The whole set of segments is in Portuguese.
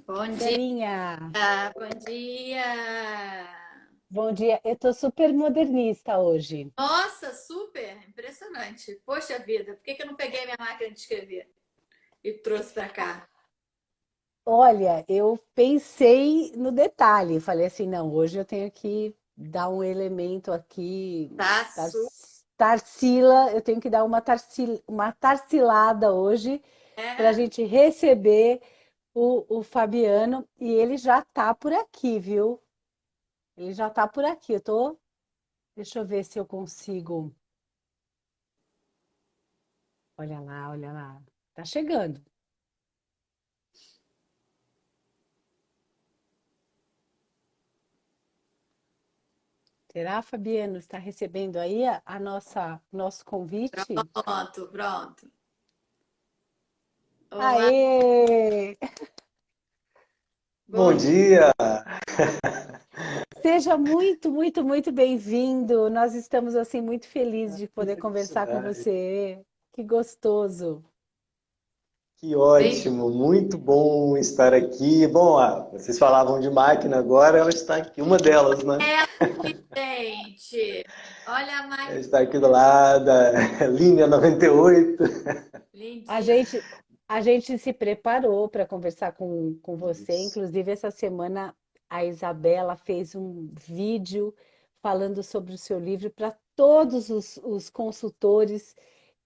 Bom dia, Belinha, bom dia. bom dia. Eu tô super modernista hoje. Nossa, super impressionante. Poxa vida, por que que eu não peguei minha máquina de escrever e trouxe para cá? Olha, eu pensei no detalhe, falei assim, não, hoje eu tenho que dar um elemento aqui, Tá super. Tarsila, eu tenho que dar uma tarsilada hoje para a gente receber o Fabiano e ele já tá por aqui, viu? Ele já tá por aqui. Deixa eu ver se eu consigo. Olha lá, tá chegando. Será, Fabiano, está recebendo aí a nosso convite? Pronto, pronto. Olá, Aê! bom Bom dia. dia! Seja muito bem-vindo. Nós estamos assim muito felizes de Que poder conversar com felicidade! você. Que gostoso. Que Bem, ótimo! Muito bom estar aqui. Bom, vocês falavam de máquina agora, ela está aqui, uma delas, né? gente. Olha a Ela máquina está aqui do lado, a linha 98. A lindíssima. gente, a gente se preparou para conversar com você. Isso. Inclusive, essa semana a Isabela fez um vídeo falando sobre o seu livro para todos os consultores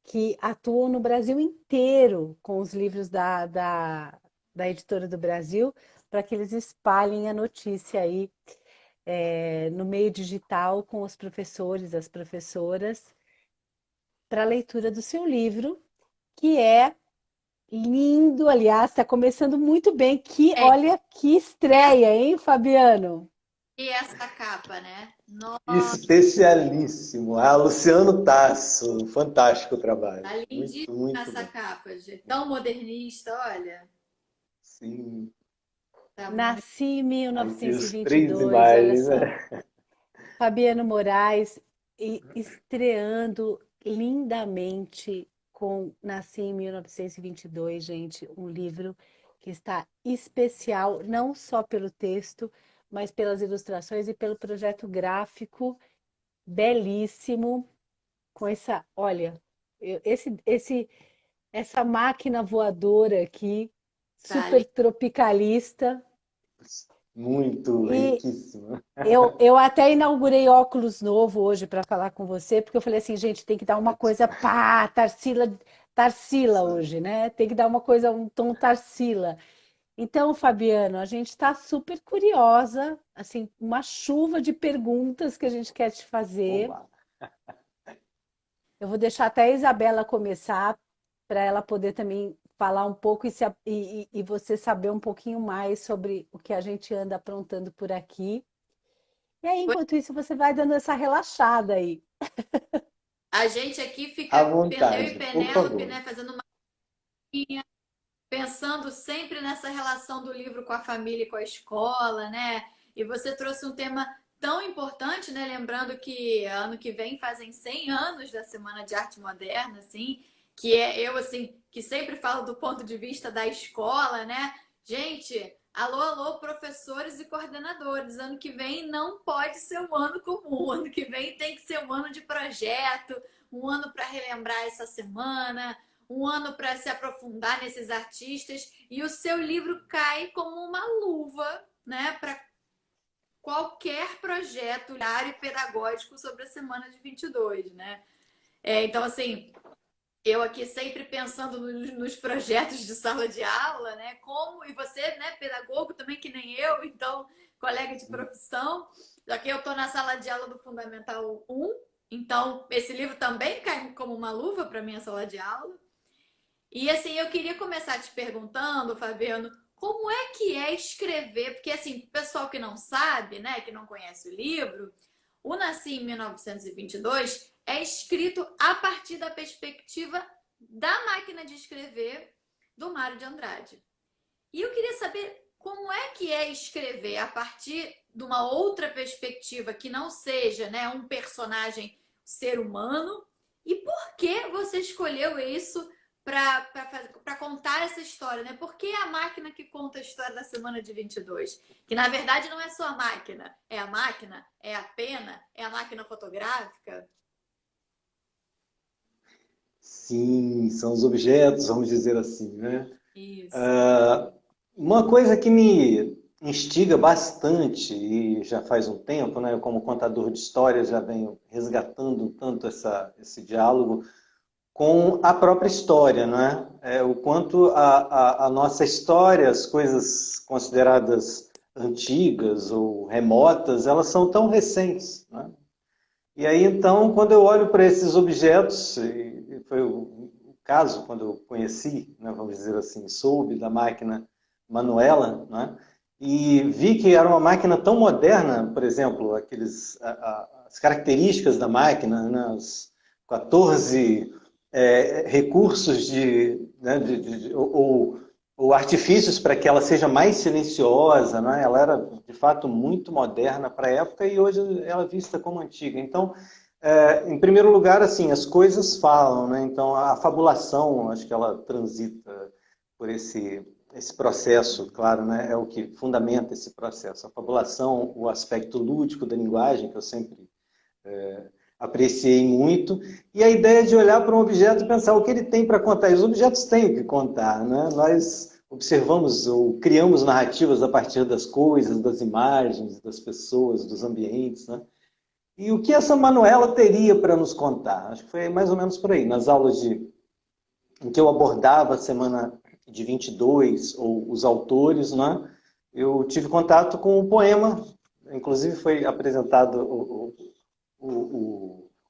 que atuam no Brasil inteiro com os livros da Editora do Brasil, para que eles espalhem a notícia aí no meio digital com os professores, as professoras, para a leitura do seu livro, que é lindo, aliás, está começando muito bem. Olha que Essa, estreia, hein, Fabiano? e essa capa, né? Nossa, Especialíssimo. Luciano Tasso, fantástico trabalho. tá lindíssima Muito essa bom. capa, gente. Tão modernista, olha. Sim. Tá muito. Nasci em Aqui os 3 1922, olha imagens, só. né? Fabiano Moraes estreando lindamente com Nasci em 1922, gente, um livro que está especial não só pelo texto, mas pelas ilustrações e pelo projeto gráfico belíssimo, com essa, olha, essa máquina voadora aqui, Tá super tropicalista. Muito E riquíssimo. eu até inaugurei óculos novo hoje para falar com você, porque eu falei assim, gente, tem que dar uma coisa, pá, Tarsila hoje, né? Tem que dar uma coisa, um tom Tarsila. Então, Fabiano, a gente está super curiosa, assim, uma chuva de perguntas que a gente quer te fazer. Oba! Eu vou deixar até a Isabela começar, para ela poder também falar um pouco e você saber um pouquinho mais sobre o que a gente anda aprontando por aqui. E aí, enquanto isso, você vai dando essa relaxada aí. A gente aqui À fica, eu e vontade, por Penélope, favor. né, fazendo uma pensando sempre nessa relação do livro com a família e com a escola, né? E você trouxe um tema tão importante, né? Lembrando que ano que vem fazem 100 anos da Semana de Arte Moderna, assim, que é eu, assim, que sempre falo do ponto de vista da escola, né? Gente, alô, alô, professores e coordenadores, ano que vem não pode ser um ano comum, ano que vem tem que ser um ano de projeto, um ano para relembrar essa semana, um ano para se aprofundar nesses artistas e o seu livro cai como uma luva, né, para qualquer projeto literário e pedagógico sobre a semana de 22, né? Então, assim, eu aqui sempre pensando nos projetos de sala de aula, né? Como, e você, né, pedagogo também, que nem eu, então, colega de profissão, já que eu estou na sala de aula do Fundamental 1, então esse livro também cai como uma luva para minha sala de aula. E assim, eu queria começar te perguntando, Fabiano, como é escrever? Porque assim, pessoal que não sabe, né, que não conhece o livro, o Nasci em 1922 é escrito a partir da perspectiva da máquina de escrever do Mário de Andrade. E eu queria saber como é escrever a partir de uma outra perspectiva que não seja, né, um personagem ser humano e por que você escolheu isso para contar essa história, né? Por que a máquina que conta a história da semana de 22? Que na verdade não é só a máquina, é a máquina, é a pena, é a máquina fotográfica. Sim, são os objetos, vamos dizer assim, né? Isso. Ah, uma coisa que me instiga bastante, e já faz um tempo, né? Eu, como contador de histórias, já venho resgatando tanto esse diálogo com a própria história, não é? O quanto a nossa história, as coisas consideradas antigas ou remotas, elas são tão recentes, não é? E aí, então, quando eu olho para esses objetos, e foi o caso quando eu conheci, né, vamos dizer assim, soube da máquina Manuela, né, e vi que era uma máquina tão moderna, por exemplo, as características da máquina, né, os 14 recursos né, ou artifícios para que ela seja mais silenciosa, né? Ela era, de fato, muito moderna para a época e hoje ela é vista como antiga. Então, em primeiro lugar, assim, as coisas falam, né? Então, a fabulação, acho que ela transita por esse processo, claro, né? É o que fundamenta esse processo. A fabulação, o aspecto lúdico da linguagem, que eu sempre apreciei muito, e a ideia de olhar para um objeto e pensar o que ele tem para contar. E os objetos têm o que contar, né? Nós observamos ou criamos narrativas a partir das coisas, das imagens, das pessoas, dos ambientes, né? E o que essa Manuela teria para nos contar? Acho que foi mais ou menos por aí, nas aulas em que eu abordava a semana de 22, ou os autores, né? Eu tive contato com o poema, inclusive foi apresentado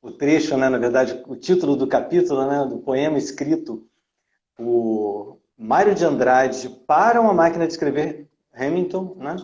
o trecho, né, na verdade, o título do capítulo, né, do poema escrito por Mário de Andrade para uma máquina de escrever Hamilton, né?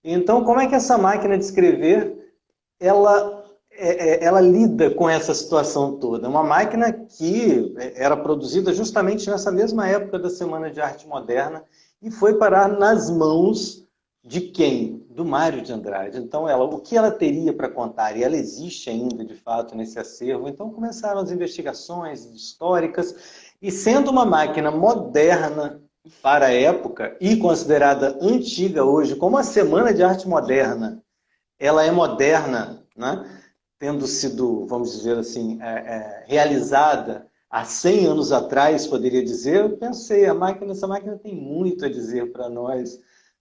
Então, como é que essa máquina de escrever ela lida com essa situação toda? Uma máquina que era produzida justamente nessa mesma época da Semana de Arte Moderna e foi parar nas mãos de quem? Do Mário de Andrade. Então, o que ela teria para contar? E ela existe ainda, de fato, nesse acervo. Então, começaram as investigações históricas. E sendo uma máquina moderna para a época e considerada antiga hoje, como a Semana de Arte Moderna, ela é moderna, né? Tendo sido, vamos dizer assim, realizada há 100 anos atrás, poderia dizer, eu pensei, essa máquina tem muito a dizer para nós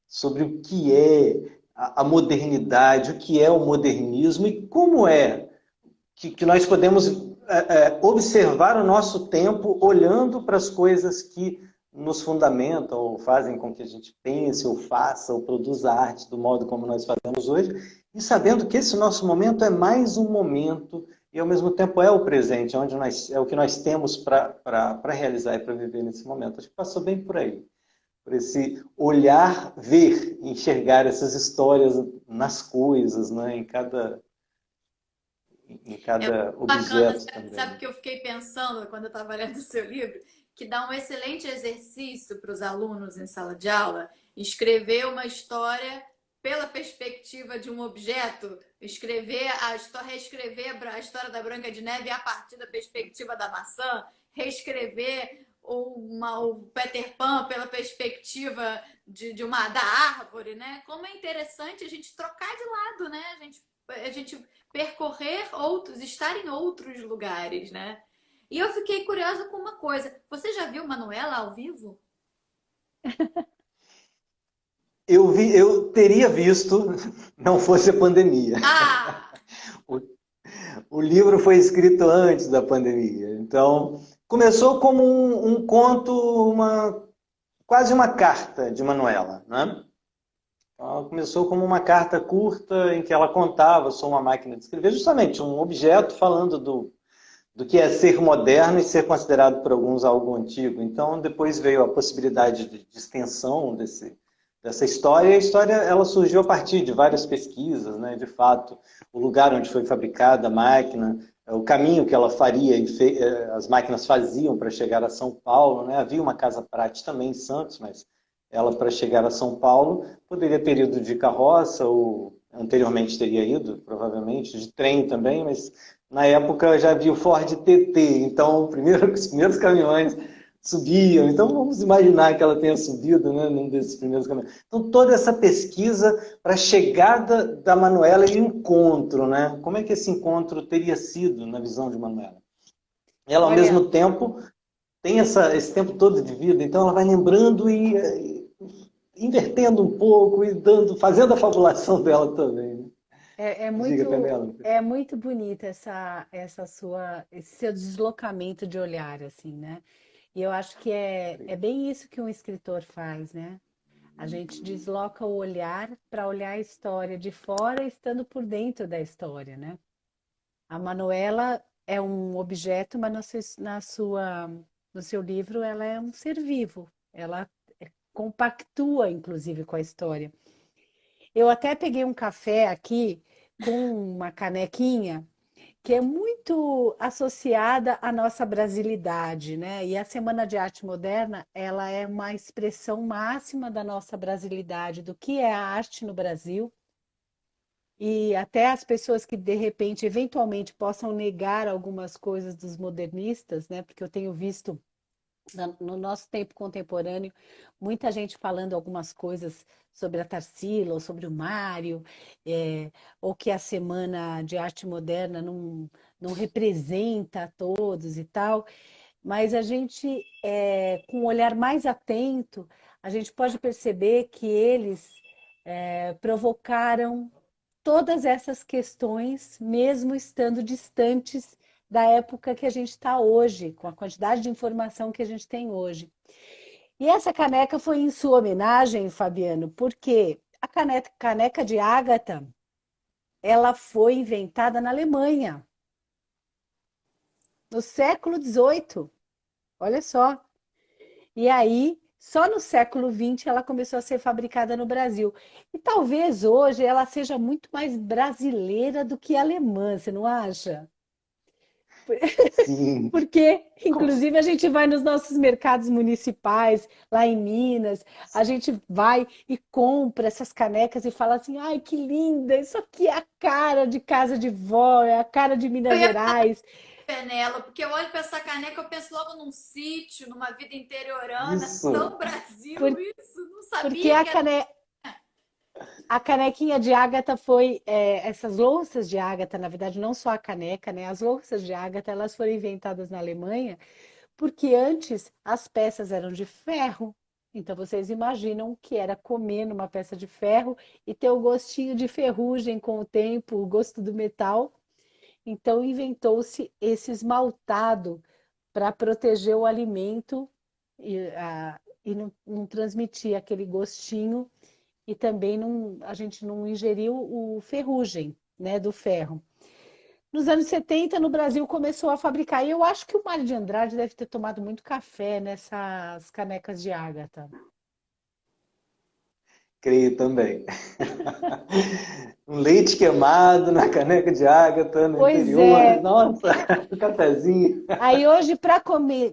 sobre o que é a modernidade, o que é o modernismo e como é que nós podemos observar o nosso tempo olhando para as coisas que nos fundamentam ou fazem com que a gente pense ou faça ou produza arte do modo como nós fazemos hoje e sabendo que esse nosso momento é mais um momento e ao mesmo tempo é o presente, é o que nós temos para realizar e para viver nesse momento. Acho que passou bem por aí. Por esse olhar, ver, enxergar essas histórias nas coisas, né? em cada É bacana, objeto sabe também. o que eu fiquei pensando quando eu estava lendo o seu livro? Que dá um excelente exercício para os alunos em sala de aula escrever uma história pela perspectiva de um objeto, reescrever a história da Branca de Neve a partir da perspectiva da maçã, reescrever o Peter Pan pela perspectiva da árvore, né? Como é interessante a gente trocar de lado, né? A gente percorrer outros, estar em outros lugares, né? E eu fiquei curiosa com uma coisa. Você já viu Manuela ao vivo? Eu teria visto, não fosse a pandemia. Ah! O, o livro foi escrito antes da pandemia. Então, começou como um conto, quase uma carta de Manuela, né? Então, ela começou como uma carta curta em que ela contava, sou uma máquina de escrever, justamente um objeto falando do que é ser moderno e ser considerado por alguns algo antigo. Então, depois veio a possibilidade de extensão dessa história, e a história ela surgiu a partir de várias pesquisas, né? De fato, o lugar onde foi fabricada a máquina, o caminho que ela faria, as máquinas faziam para chegar a São Paulo, né? Havia uma casa Prate também em Santos, mas ela, para chegar a São Paulo, poderia ter ido de carroça, ou anteriormente teria ido, provavelmente, de trem também, mas na época já havia o Ford TT, então os primeiros caminhões subiam. Então, vamos imaginar que ela tenha subido, né, num desses primeiros caminhos. Então, toda essa pesquisa para a chegada da Manuela e o encontro, né? Como é que esse encontro teria sido na visão de Manuela? Ela, ao Olha, mesmo tempo, tem esse tempo todo de vida, então ela vai lembrando e invertendo um pouco e fazendo a fabulação dela também. Né? é, é Diga, muito, Penélope. é muito bonita esse seu deslocamento de olhar, assim, né? E eu acho que é bem isso que um escritor faz, né? A gente desloca o olhar para olhar a história de fora, estando por dentro da história, né? A Manuela é um objeto, mas no seu livro ela é um ser vivo. Ela compactua, inclusive, com a história. Eu até peguei um café aqui com uma canequinha que é muito associada à nossa brasilidade, né? E a Semana de Arte Moderna, ela é uma expressão máxima da nossa brasilidade, do que é a arte no Brasil. E até as pessoas que de repente, eventualmente, possam negar algumas coisas dos modernistas, né? Porque eu tenho visto no nosso tempo contemporâneo, muita gente falando algumas coisas sobre a Tarsila, ou sobre o Mário, ou que a Semana de Arte Moderna não representa a todos e tal, mas a gente, com um olhar mais atento, a gente pode perceber que eles provocaram todas essas questões, mesmo estando distantes da época que a gente está hoje, com a quantidade de informação que a gente tem hoje. E essa caneca foi em sua homenagem, Fabiano, porque a caneca de Ágata, ela foi inventada na Alemanha, no século XVIII. Olha só. E aí, só no século XX ela começou a ser fabricada no Brasil. E talvez hoje ela seja muito mais brasileira do que alemã, você não acha? Sim. Porque, inclusive, a gente vai nos nossos mercados municipais, lá em Minas, a gente vai e compra essas canecas e fala assim: ai, que linda, isso aqui é a cara de casa de vó, é a cara de Eu Minas ia Gerais. Penela, porque eu olho para essa caneca, eu penso logo num sítio, numa vida interiorana, Isso. tão Brasil Por- isso, não Porque sabia que era. a canequinha de ágata foi, essas louças de ágata, na verdade, não só a caneca, né? As louças de ágata, elas foram inventadas na Alemanha, porque antes as peças eram de ferro. Então vocês imaginam que era comer numa peça de ferro e ter o gostinho de ferrugem com o tempo, o gosto do metal. Então inventou-se esse esmaltado para proteger o alimento e não transmitir aquele gostinho e também a gente não ingeriu o ferrugem, né, do ferro. Nos anos 70, no Brasil, começou a fabricar. E eu acho que o Mário de Andrade deve ter tomado muito café nessas canecas de ágata. Creio também. Um leite queimado na caneca de ágata no Pois interior. é. Nossa, um cafezinho. Aí hoje, para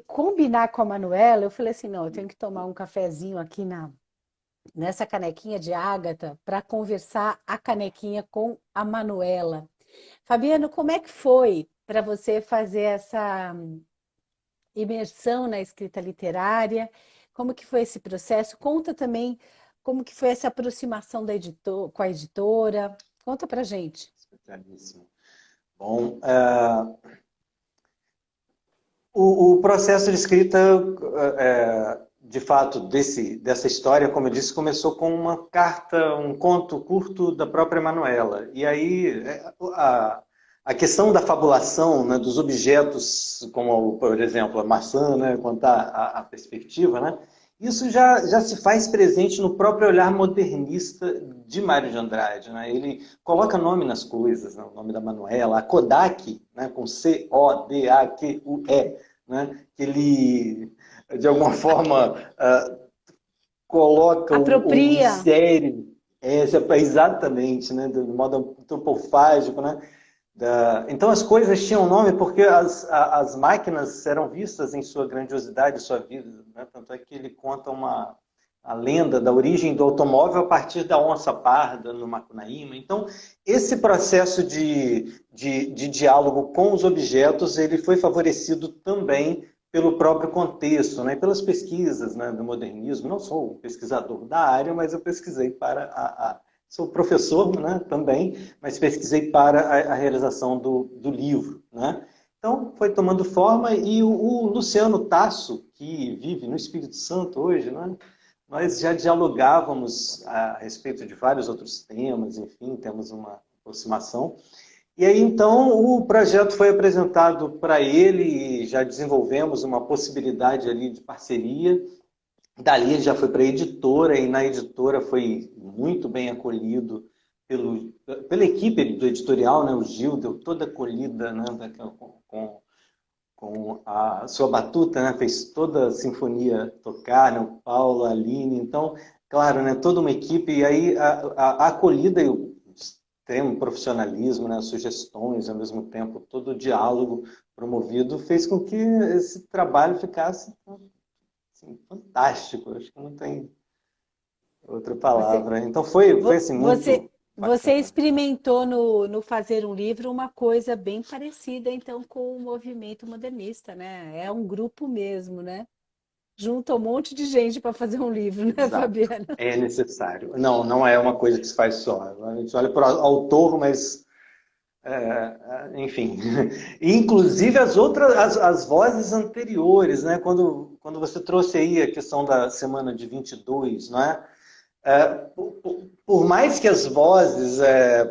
combinar com a Manuela, eu falei assim, não, eu tenho que tomar um cafezinho aqui nessa canequinha de ágata para conversar a canequinha com a Manuela. Fabiano, como é que foi para você fazer essa imersão na escrita literária? Como que foi esse processo? Conta também como que foi essa aproximação com a editora. Conta pra gente. Especialíssimo. Bom, o processo de escrita, de fato, dessa história, como eu disse, começou com uma carta, um conto curto da própria Manuela. E aí, a questão da fabulação, né, dos objetos, como, por exemplo, a maçã, né, contar a perspectiva, né, isso já se faz presente no próprio olhar modernista de Mário de Andrade. Né? Ele coloca nome nas coisas, né? O nome da Manuela, a Kodak, né? Com C-O-D-A-Q-U-E, né? Que ele, de alguma forma, coloca o Apropria. mistério, exatamente, né? Do modo antropofágico, né? Então as coisas tinham nome porque as máquinas eram vistas em sua grandiosidade, sua vida. Né? Tanto é que ele conta a lenda da origem do automóvel a partir da onça parda no Macunaíma. Então esse processo de diálogo com os objetos ele foi favorecido também pelo próprio contexto, né, pelas pesquisas, né, do modernismo. Não sou um pesquisador da área, mas eu pesquisei para sou professor, né, também, mas pesquisei para a realização do livro, né? Então, foi tomando forma e o Luciano Tasso, que vive no Espírito Santo hoje, né, nós já dialogávamos a respeito de vários outros temas, enfim, temos uma aproximação. E aí, então, o projeto foi apresentado para ele e já desenvolvemos uma possibilidade ali de parceria. Dali ele já foi para a editora e na editora foi muito bem acolhido pela equipe do editorial, né? O Gil deu toda a acolhida, né? Com a sua batuta, né? Fez toda a sinfonia tocar, né? O Paulo, a Aline, então, claro, né? Toda uma equipe, e aí a acolhida e o extremo profissionalismo, né? As sugestões, ao mesmo tempo, todo o diálogo promovido fez com que esse trabalho ficasse assim, fantástico, acho que não tem outra Você, palavra. Então foi assim, você, muito você bacana. experimentou no Fazer um Livro uma coisa bem parecida, então, com o movimento modernista, né? É um grupo mesmo, né? Junta um monte de gente para fazer um livro, né, Exato. Fabiana? É necessário. Não, não é uma coisa que se faz só. A gente olha para o autor, mas enfim. Inclusive as vozes anteriores, né? Quando você trouxe aí a questão da semana de 22, não é? Por mais que as vozes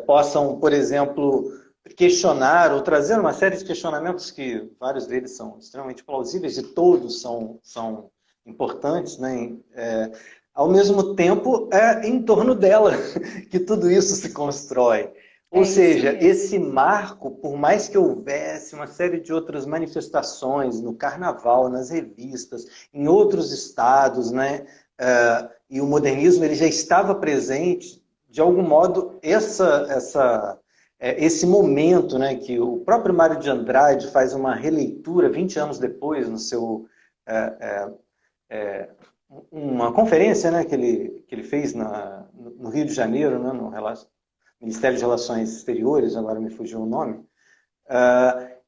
possam, por exemplo, questionar ou trazer uma série de questionamentos que vários deles são extremamente plausíveis e todos são importantes, né? Ao mesmo tempo, é em torno dela que tudo isso se constrói. Ou É isso seja, mesmo. esse marco, por mais que houvesse uma série de outras manifestações no carnaval, nas revistas, em outros estados, né? E o modernismo ele já estava presente, de algum modo, esse momento, né, que o próprio Mário de Andrade faz uma releitura 20 anos depois, no seu é, uma conferência, né, que ele fez no Rio de Janeiro, né, no Ministério de Relações Exteriores, agora me fugiu o nome,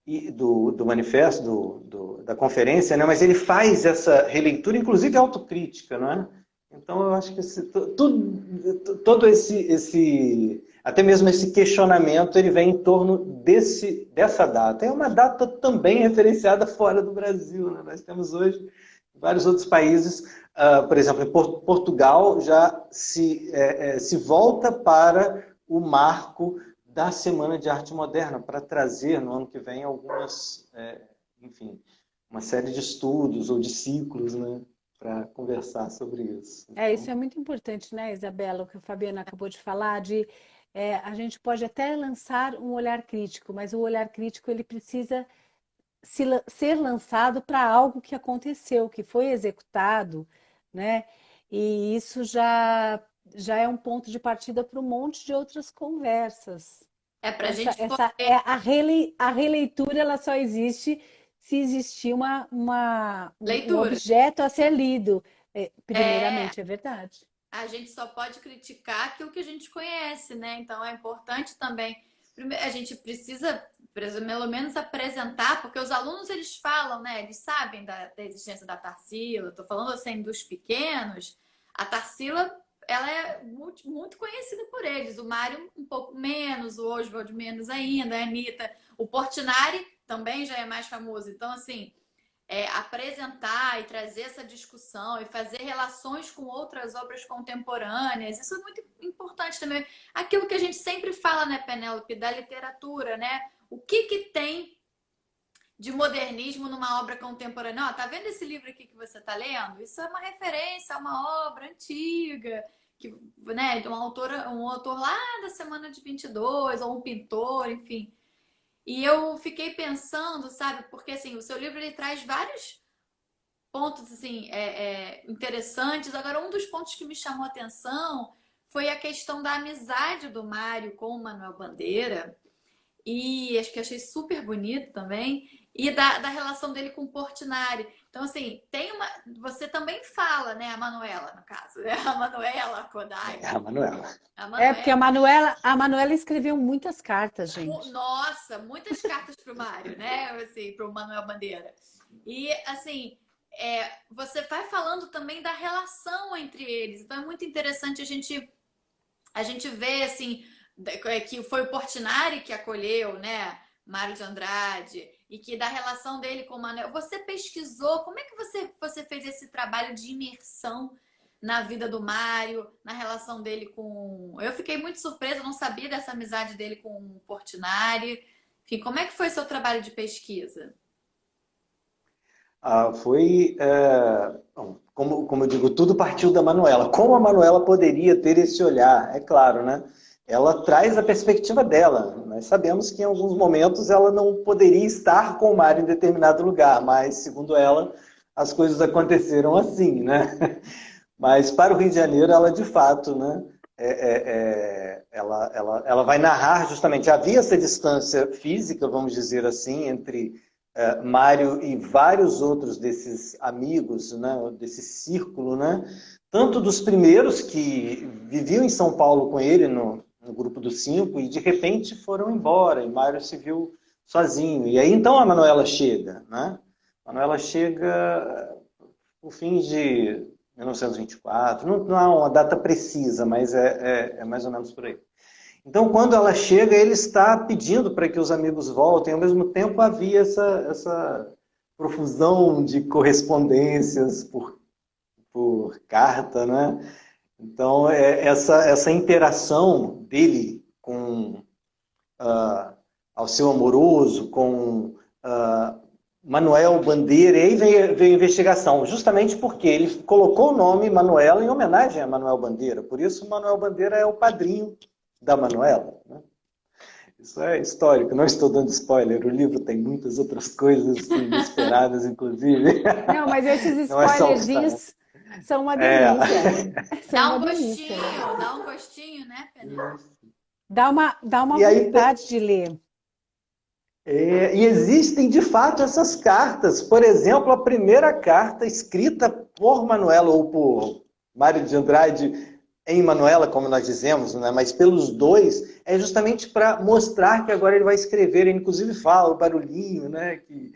e do manifesto, da conferência, né? Mas ele faz essa releitura, inclusive autocrítica, não é? Então eu acho que todo até mesmo esse questionamento, ele vem em torno dessa data. É uma data também referenciada fora do Brasil, né? Nós temos hoje vários outros países, por exemplo, em Portugal já se volta para o marco da Semana de Arte Moderna, para trazer no ano que vem enfim, uma série de estudos ou de ciclos, né, para conversar sobre isso. Isso Então, é muito importante, né, Isabela, o que a Fabiana acabou de falar, a gente pode até lançar um olhar crítico, mas o olhar crítico ele precisa ser lançado para algo que aconteceu, que foi executado, né? E isso já é um ponto de partida para um monte de outras conversas. É para a Essa, gente essa é a releitura, ela só existe se existir um leitura. objeto a ser lido. É, Primeiramente, é verdade. a gente só pode criticar aquilo que a gente conhece, né? Então é importante também. A gente precisa, pelo menos, apresentar, porque os alunos eles falam, né? Eles sabem da existência da Tarsila. Estou falando assim dos pequenos. A Tarsila, ela é muito, muito conhecida por eles. O Mário um pouco menos, o Oswald menos ainda, a Anitta. O Portinari também já é mais famoso. Então, assim, apresentar e trazer essa discussão e fazer relações com outras obras contemporâneas. Isso é muito importante também. Aquilo que a gente sempre fala, né, Penélope, da literatura, né? O que tem de modernismo numa obra contemporânea? Ó, tá vendo esse livro aqui que você tá lendo? Isso é uma referência a uma obra antiga, que, né, de um autor lá da semana de 22, ou um pintor, enfim. E eu fiquei pensando, sabe, porque assim, o seu livro ele traz vários pontos assim interessantes. Agora, um dos pontos que me chamou a atenção foi a questão da amizade do Mário com o Manuel Bandeira. E acho que achei super bonito também. e da relação dele com o Portinari. Então, assim, você também fala, né? A Manuela, no caso, né? A Manuela Kodai. É a Manuela. A É, porque Manuela. A Manuela escreveu muitas cartas, gente. Nossa, muitas cartas pro Mário, né? Assim, pro Manuel Bandeira. E, assim, você vai falando também da relação entre eles. Então, é muito interessante a gente ver, assim, que foi o Portinari que acolheu, né? Mário de Andrade. E que da relação dele com o Manuel. Você pesquisou, como é que você fez esse trabalho de imersão na vida do Mário, na relação dele com. Eu fiquei muito surpresa, não sabia dessa amizade dele com o Portinari. Enfim, como é que foi seu trabalho de pesquisa? Foi, bom, como eu digo, tudo partiu da Manuela. Como a Manuela poderia ter esse olhar? É claro, né? Ela traz a perspectiva dela. Nós sabemos que em alguns momentos ela não poderia estar com o Mário em determinado lugar, mas, segundo ela, as coisas aconteceram assim, né? Mas para o Rio de Janeiro, ela de fato, né? Ela vai narrar justamente. Havia essa distância física, vamos dizer assim, entre Mário e vários outros desses amigos, né, desse círculo, né, tanto dos primeiros que viviam em São Paulo com ele no grupo dos cinco e de repente foram embora e Mário se viu sozinho. E aí então a Manuela chega, né? A Manuela chega no fim de 1924, não há uma data precisa, mas é mais ou menos por aí. Então, quando ela chega, ele está pedindo para que os amigos voltem. Ao mesmo tempo, havia essa profusão de correspondências por carta, né? Então, essa interação dele com ao seu amoroso, com Manuel Bandeira, e aí veio a investigação, justamente porque ele colocou o nome Manuela em homenagem a Manuel Bandeira. Por isso, Manuel Bandeira é o padrinho da Manuela, né? Isso é histórico, não estou dando spoiler, o livro tem muitas outras coisas inesperadas, inclusive. Não, mas esses Não é só o que está. spoilerzinhos são uma É. delícia. São uma delícia. Dá um gostinho, né, Penel? Dá uma E aí, vontade de ler. e existem de fato essas cartas. Por exemplo, a primeira carta escrita por Manuela ou por Mário de Andrade em Manuela, como nós dizemos, né? Mas pelos dois, é justamente para mostrar que agora ele vai escrever. Ele inclusive fala o barulhinho, né? Que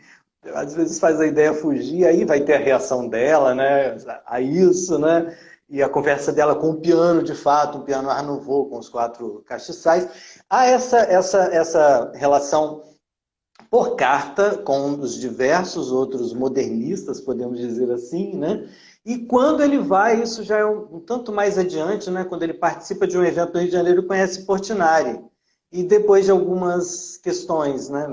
às vezes faz a ideia fugir, aí vai ter a reação dela, né? A isso, né? E a conversa dela com o piano, de fato, um piano Art Nouveau com os quatro castiçais. Há essa relação por carta com os diversos outros modernistas, podemos dizer assim, né? E quando ele vai, isso já é um tanto mais adiante, né? Quando ele participa de um evento no Rio de Janeiro, conhece Portinari. E depois de algumas questões, né?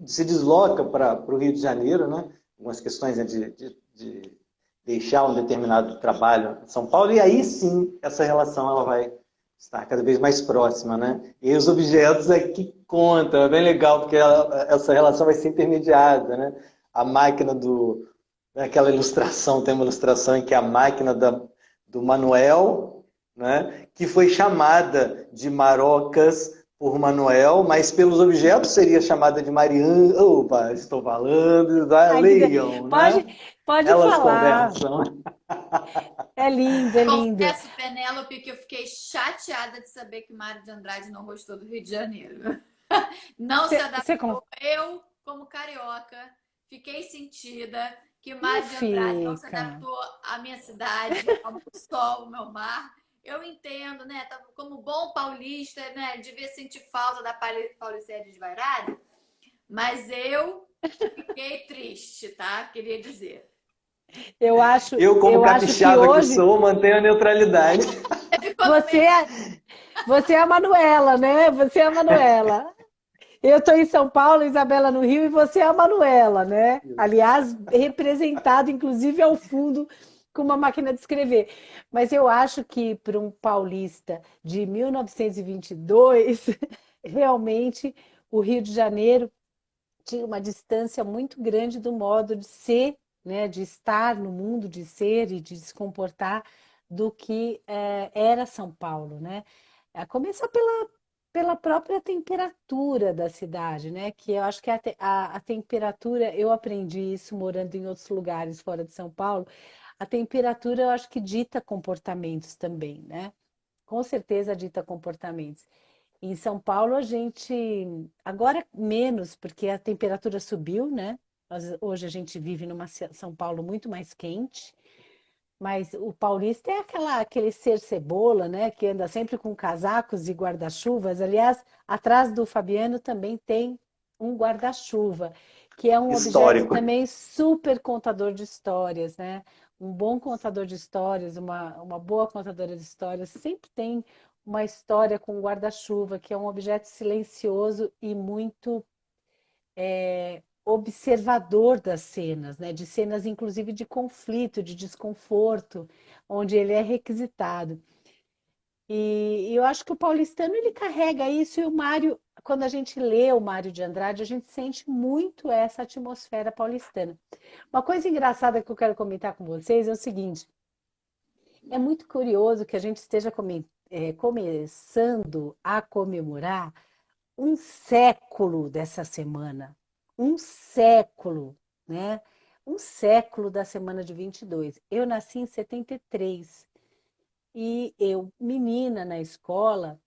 Se desloca para o Rio de Janeiro, né? Algumas questões, né, de deixar um determinado trabalho em São Paulo, e aí sim essa relação ela vai estar cada vez mais próxima, né? E os objetos é que conta, é bem legal, porque essa relação vai ser intermediada, né? A máquina aquela ilustração, tem uma ilustração em que a máquina do Manuel, né, que foi chamada de Marocas por Manuel, mas pelos objetos seria chamada de Mariana. Opa, estou falando, leiam, né? Pode Elas falar. conversam. É lindo, é lindo. Confesso, Penélope, que eu fiquei chateada de saber que Mário de Andrade não gostou do Rio de Janeiro. Não se adaptou. Eu, como carioca, fiquei sentida que Não Mário de Andrade não se fica. adaptou à minha cidade, ao meu sol, ao meu mar. Eu entendo, né? Como bom paulista, né? Devia sentir falta da Paulicéia desvairada, mas eu fiquei triste, tá? Queria dizer. Eu, como Eu acho que capixaba que hoje sou, mantenho a neutralidade. você você é a Manuela, né? Você é a Manuela. Eu estou em São Paulo, Isabela no Rio, e você é a Manuela, né? Aliás, representado, inclusive, ao fundo, com uma máquina de escrever. Mas eu acho que para um paulista de 1922, realmente o Rio de Janeiro tinha uma distância muito grande do modo de ser, né? De estar no mundo, de ser e de se comportar, do que era São Paulo, né? A começar pela própria temperatura da cidade, né? Que eu acho que a temperatura, eu aprendi isso morando em outros lugares fora de São Paulo, a temperatura eu acho que dita comportamentos também, né? Com certeza dita comportamentos. Em São Paulo a gente, agora menos, porque a temperatura subiu, né? Hoje a gente vive numa São Paulo muito mais quente. Mas o paulista é aquele ser cebola, né? Que anda sempre com casacos e guarda-chuvas. Aliás, atrás do Fabiano também tem um guarda-chuva, que é um objeto Histórico. também super contador de histórias, né? Um bom contador de histórias, uma boa contadora de histórias, sempre tem uma história com guarda-chuva, que é um objeto silencioso e muito observador das cenas, né? De cenas inclusive de conflito, de desconforto, onde ele é requisitado. E eu acho que o paulistano ele carrega isso e o Mário, quando a gente lê o Mário de Andrade, a gente sente muito essa atmosfera paulistana. Uma coisa engraçada que eu quero comentar com vocês é o seguinte: é muito curioso que a gente esteja começando a comemorar um século dessa semana, um século, né? Um século da semana de 22. Eu nasci em 73 e eu, menina na escola,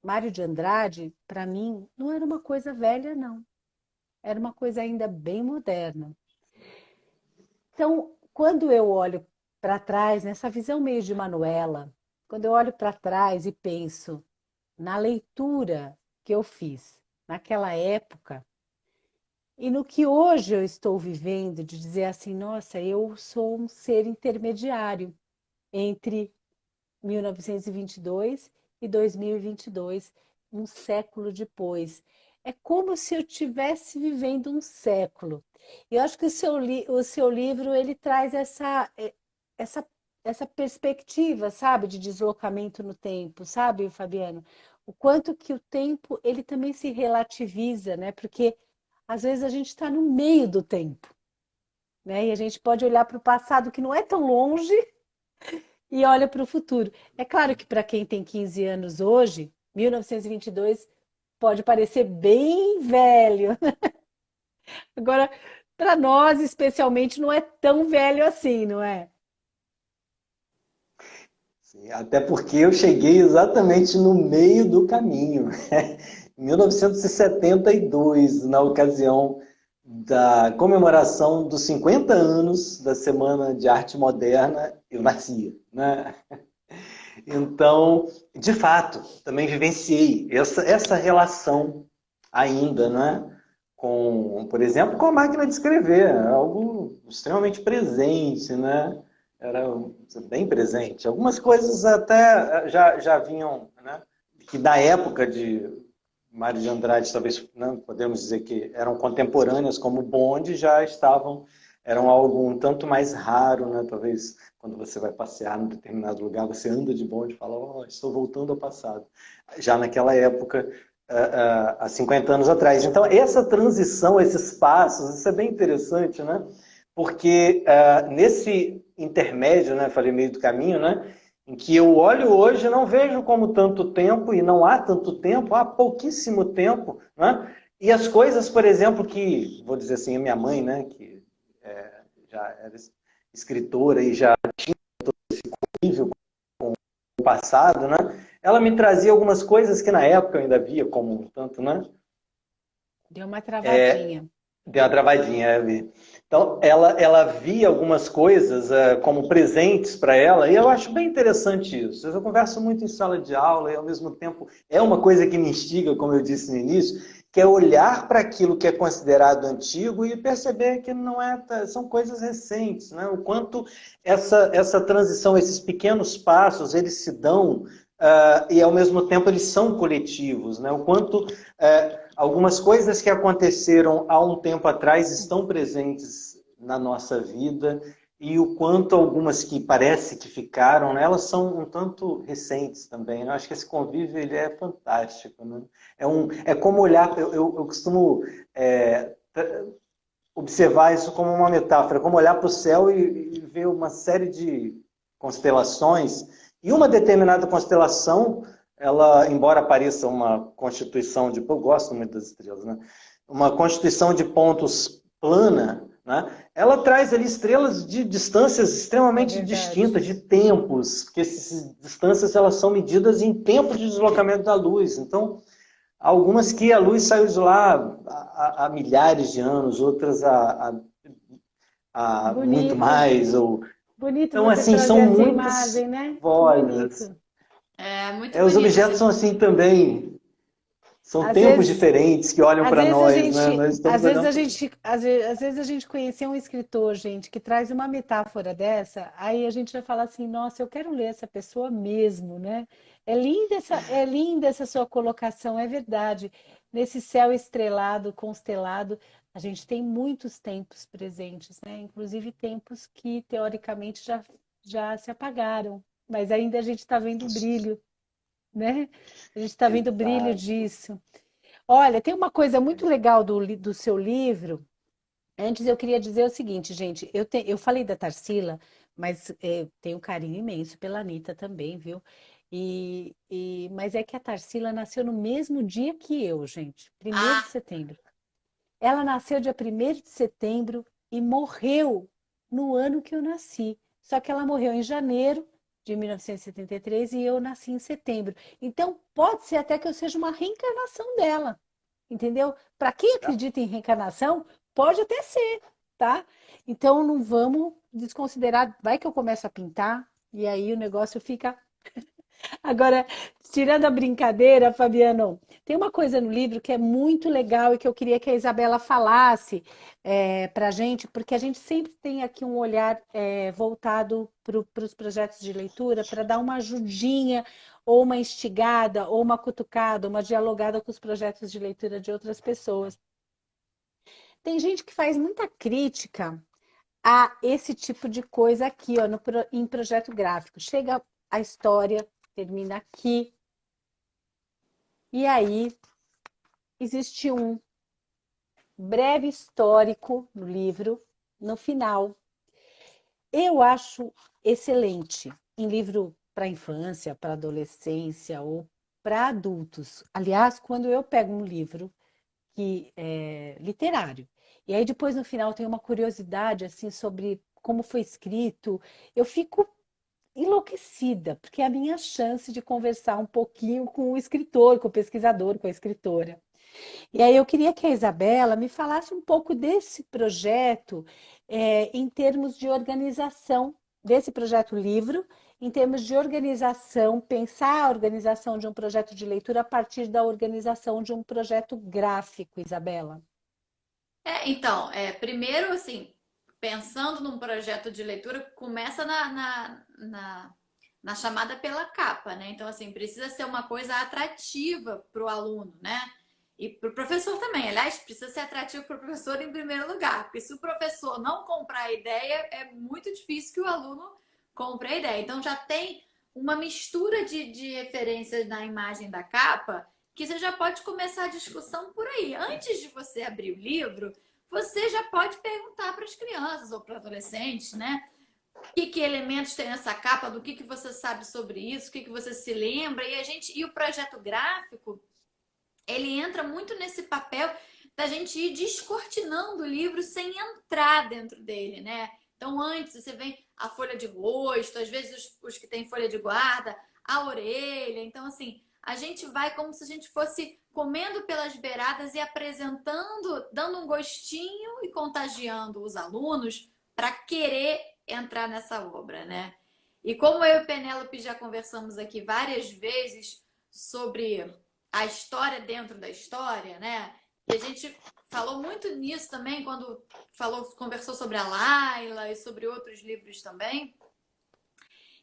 Mário de Andrade, para mim, não era uma coisa velha, não. Era uma coisa ainda bem moderna. Então, quando eu olho para trás, nessa visão meio de Manuela, quando eu olho para trás e penso na leitura que eu fiz naquela época, e no que hoje eu estou vivendo, de dizer assim, nossa, eu sou um ser intermediário entre 1922 e 2022, um século depois. É como se eu estivesse vivendo um século. E eu acho que o seu livro ele traz essa, essa perspectiva, sabe, de deslocamento no tempo, sabe, Fabiano? O quanto que o tempo ele também se relativiza, né? Porque às vezes a gente está no meio do tempo, né? E a gente pode olhar para o passado que não é tão longe e olha para o futuro. É claro que para quem tem 15 anos hoje, 1922 pode parecer bem velho. Agora, para nós, especialmente, não é tão velho assim, não é? Sim, até porque eu cheguei exatamente no meio do caminho. Em 1972, na ocasião da comemoração dos 50 anos da Semana de Arte Moderna, eu nascia, né? Então, de fato, também vivenciei essa relação ainda, né? Com, por exemplo, com a máquina de escrever, era algo extremamente presente, né? Era bem presente. Algumas coisas até já vinham, né? Que na época de Mário de Andrade, talvez, né, podemos dizer que eram contemporâneas, como o bonde, já estavam, eram algo um tanto mais raro, né? Talvez quando você vai passear em determinado lugar, você anda de bonde e fala, oh, estou voltando ao passado. Já naquela época, há 50 anos atrás. Então, essa transição, esses passos, isso é bem interessante, né? Porque nesse intermédio, né, falei meio do caminho, né, em que eu olho hoje e não vejo como tanto tempo, e não há tanto tempo, há pouquíssimo tempo, né? E as coisas, por exemplo, que, vou dizer assim, a minha mãe, né, que já era escritora e já convívio com o passado, né? Ela me trazia algumas coisas que na época eu ainda via como um tanto, né? Deu uma travadinha. Deu uma travadinha, Vi. Então, ela via algumas coisas como presentes para ela, e eu acho bem interessante isso. Eu converso muito em sala de aula, e ao mesmo tempo é uma coisa que me instiga, como eu disse no início, que é olhar para aquilo que é considerado antigo e perceber que não é, são coisas recentes, né? O quanto essa transição, esses pequenos passos, eles se dão e ao mesmo tempo eles são coletivos, né? O quanto algumas coisas que aconteceram há um tempo atrás estão presentes na nossa vida e o quanto algumas que parece que ficaram, né, elas são um tanto recentes também. Eu acho que esse convívio ele é fantástico, né? É como olhar, eu costumo observar isso como uma metáfora, como olhar para o céu e ver uma série de constelações, e uma determinada constelação ela, embora pareça uma constituição de... Eu gosto muito das estrelas, né? Uma constituição de pontos plana, né? Ela traz ali estrelas de distâncias É extremamente verdade. distintas, de tempos, porque essas distâncias elas são medidas em tempo de deslocamento da luz. Então, algumas que a luz saiu de lá há milhares de anos, outras há muito Bonito. mais. Ou... Bonito Então, você assim, trazer são essa muitas imagem, né? Que vozes. bonito. É muito Os bonito objetos esse. são assim também. São Às tempos vezes, diferentes que olham às para vezes a nós, né? gente, Nós estamos olhando. às vezes a gente conhecer um escritor, gente, que traz uma metáfora dessa, aí a gente vai falar assim, nossa, eu quero ler essa pessoa mesmo, né? É linda essa sua colocação, é verdade. Nesse céu estrelado, constelado, a gente tem muitos tempos presentes, né? Inclusive tempos que teoricamente já se apagaram, mas ainda a gente está vendo o brilho, né? A gente está vendo o brilho Exato. disso. Olha, tem uma coisa muito legal do seu livro. Antes eu queria dizer o seguinte, gente. Eu falei da Tarsila, mas tenho um carinho imenso pela Anitta também, viu? Mas é que a Tarsila nasceu no mesmo dia que eu, gente. 1º de setembro. Ela nasceu dia 1º de setembro e morreu no ano que eu nasci. Só que ela morreu em janeiro de 1973 e eu nasci em setembro. Então, pode ser até que eu seja uma reencarnação dela, entendeu? Para quem acredita em reencarnação, pode até ser, tá? Então, não vamos desconsiderar. Vai que eu começo a pintar e aí o negócio fica. Agora, tirando a brincadeira, Fabiano, tem uma coisa no livro que é muito legal e que eu queria que a Isabela falasse para a gente, porque a gente sempre tem aqui um olhar voltado para os projetos de leitura, para dar uma ajudinha, ou uma instigada, ou uma cutucada, uma dialogada com os projetos de leitura de outras pessoas. Tem gente que faz muita crítica a esse tipo de coisa aqui, ó, em projeto gráfico. Chega a história, termina aqui, e aí existe um breve histórico no livro, no final. Eu acho excelente em livro para infância, para adolescência ou para adultos. Aliás, quando eu pego um livro que é literário, e aí depois no final tem uma curiosidade assim sobre como foi escrito, eu fico enlouquecida, porque é a minha chance de conversar um pouquinho com o escritor, com o pesquisador, com a escritora. E aí eu queria que a Isabela me falasse um pouco desse projeto, em termos de organização, desse projeto livro, em termos de organização, pensar a organização de um projeto de leitura a partir da organização de um projeto gráfico, Isabela. Então, primeiro, assim, pensando num projeto de leitura, começa na chamada pela capa, né? Então, assim, precisa ser uma coisa atrativa para o aluno, né? E para o professor também. Aliás, precisa ser atrativo para o professor em primeiro lugar, porque se o professor não comprar a ideia, é muito difícil que o aluno compre a ideia. Então, já tem uma mistura de referências na imagem da capa que você já pode começar a discussão por aí. Antes de você abrir o livro, você já pode perguntar para as crianças ou para adolescentes, né? Que elementos tem essa capa, do que você sabe sobre isso, o que você se lembra. E o projeto gráfico, ele entra muito nesse papel da gente ir descortinando o livro sem entrar dentro dele, né? Então, antes você vem a folha de rosto, às vezes os que têm folha de guarda, a orelha. Então, assim, a gente vai como se a gente fosse comendo pelas beiradas e apresentando, dando um gostinho e contagiando os alunos para querer entrar nessa obra, né? E como eu e Penélope já conversamos aqui várias vezes sobre a história dentro da história, né? E a gente falou muito nisso também quando conversou sobre a Laila e sobre outros livros também,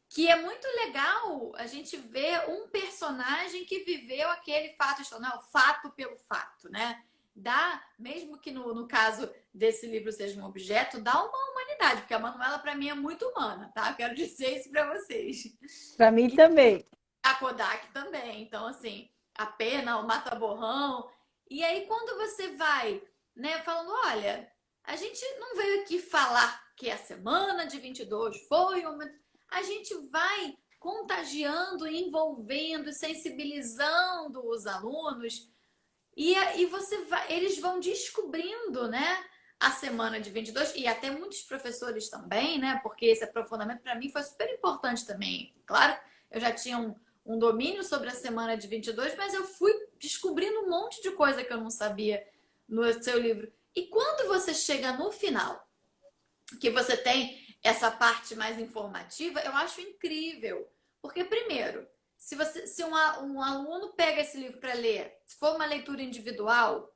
que é muito legal a gente ver um personagem que viveu aquele fato histórico, não, fato pelo fato, né? Dá, mesmo que no caso desse livro seja um objeto, dá uma humanidade, porque a Manuela para mim é muito humana, tá? Quero dizer isso para vocês. Para mim também. A Kodak também. Então, assim, a Pena, o Mata-Borrão. E aí, quando você vai, né, falando, olha, a gente não veio aqui falar que a semana de 22 foi uma... A gente vai contagiando, envolvendo, sensibilizando os alunos. E eles vão descobrindo, né, a semana de 22, e até muitos professores também, né, porque esse aprofundamento para mim foi super importante também. Claro, eu já tinha um domínio sobre a semana de 22, mas eu fui descobrindo um monte de coisa que eu não sabia no seu livro. E quando você chega no final, que você tem essa parte mais informativa, eu acho incrível. Porque, primeiro, se um aluno pega esse livro para ler, se for uma leitura individual,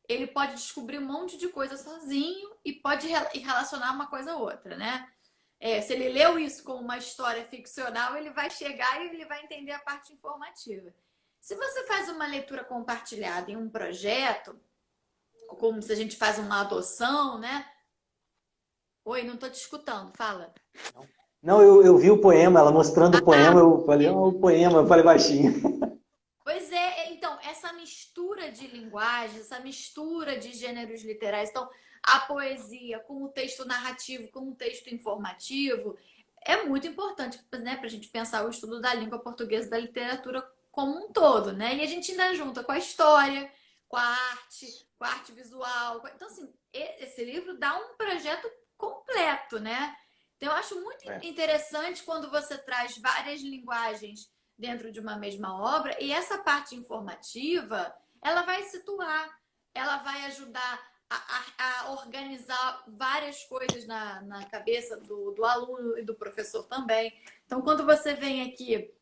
ele pode descobrir um monte de coisa sozinho e pode relacionar uma coisa a outra, né? Se ele leu isso como uma história ficcional, ele vai chegar e ele vai entender a parte informativa. Se você faz uma leitura compartilhada em um projeto, como se a gente faz uma adoção, né? Oi, não estou te escutando, fala. Não, eu vi o poema, ela mostrando o poema, eu falei, o poema, eu falei baixinho. Pois é, então, essa mistura de linguagens, essa mistura de gêneros literais, então, a poesia com o texto narrativo, com o texto informativo, é muito importante, né, para a gente pensar o estudo da língua portuguesa e da literatura como um todo, né? E a gente ainda junta com a história, com a arte visual. Então, assim, esse livro dá um projeto completo, né? Então, eu acho muito interessante quando você traz várias linguagens dentro de uma mesma obra, e essa parte informativa, ela vai situar, ela vai ajudar a organizar várias coisas na cabeça do aluno e do professor também. Então, quando você vem aqui